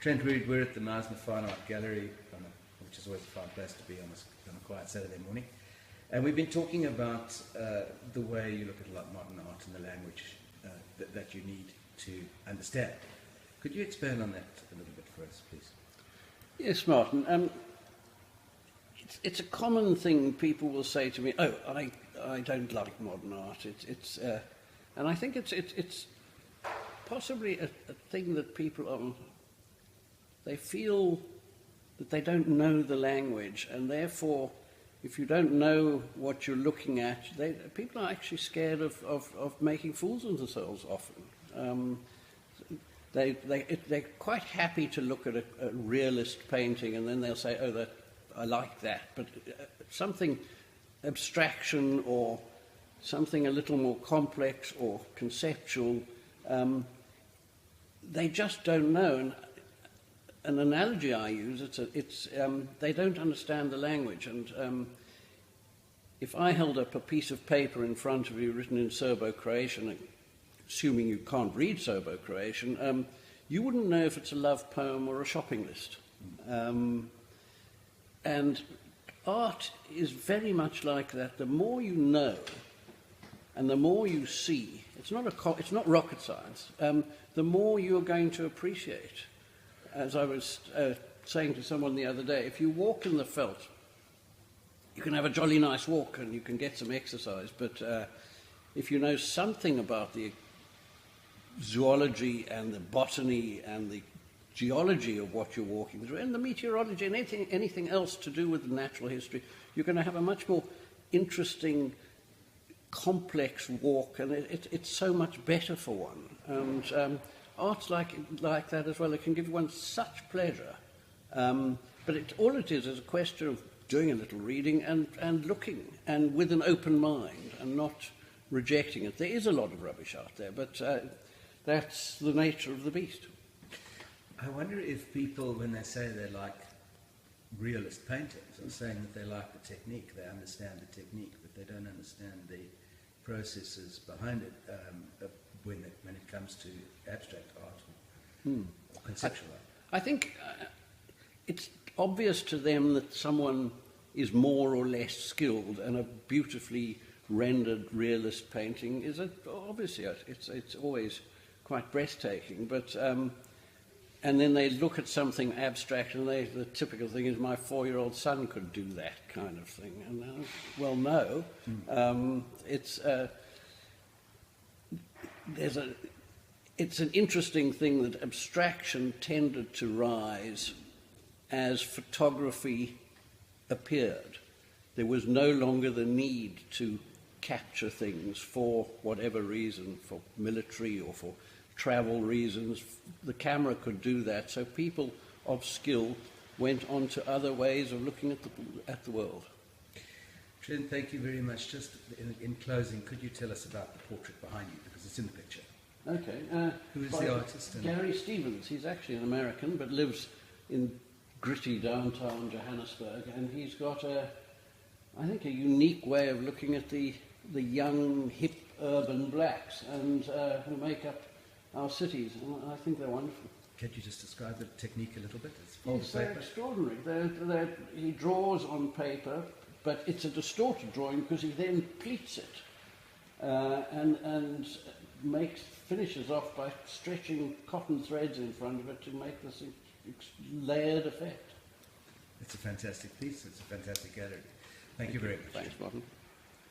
Trent Read, we're at the Knysna Fine Art Gallery, which is always a fine place to be on a quiet Saturday morning. And we've been talking about the way you look at modern art and the language that you need to understand. Could you expand on that a little bit for us, please? Yes, Martin. It's a common thing people will say to me, "Oh, I don't like modern art." And I think it's possibly a thing that people they feel that they don't know the language, and therefore, if you don't know what you're looking at, people are actually scared of making fools of themselves often. They're quite happy to look at a realist painting, and then they'll say, "Oh, I like that," but something abstraction or something a little more complex or conceptual, they just don't know. And an analogy I use, they don't understand the language. And if I held up a piece of paper in front of you written in Serbo-Croatian, assuming you can't read Serbo-Croatian, you wouldn't know if it's a love poem or a shopping list. And art is very much like that. The more you know and the more you see, it's not rocket science, the more you're going to appreciate. As I was saying to someone the other day, if you walk in the veldt, you can have a jolly nice walk and you can get some exercise, but if you know something about the zoology and the botany and the geology of what you're walking through, and the meteorology and anything else to do with the natural history, you're going to have a much more interesting, complex walk, and it's so much better for one. And art's like that as well. It can give one such pleasure. But all it is a question of doing a little reading and looking, and with an open mind, and not rejecting it. There is a lot of rubbish out there, but that's the nature of the beast. I wonder if people, when they say they like realist paintings, are saying that they like the technique, they understand the technique, but they don't understand the processes behind it when it comes to abstract art or conceptual art. I think it's obvious to them that someone is more or less skilled, and a beautifully rendered realist painting is obviously it's always quite breathtaking, but and then they look at something abstract, and the typical thing is, my 4-year-old son could do that kind of thing. And well, no, it's an interesting thing that abstraction tended to rise as photography appeared. There was no longer the need to capture things for whatever reason, for military or for travel reasons. The camera could do that, so people of skill went on to other ways of looking at the world. Trent, thank you very much. Just in closing, could you tell us about the portrait behind you, because it's in the picture? Okay. Who is the artist? Gary Stevens. He's actually an American, but lives in gritty downtown Johannesburg, and he's got I think a unique way of looking at the young, hip, urban blacks and who make up our cities, and I think they're wonderful. Could you just describe the technique a little bit? Yes, they're extraordinary. He draws on paper, but it's a distorted drawing because he then pleats it and finishes off by stretching cotton threads in front of it to make this layered effect. It's a fantastic piece. It's a fantastic gallery. Thank you very much. Thanks, Martin.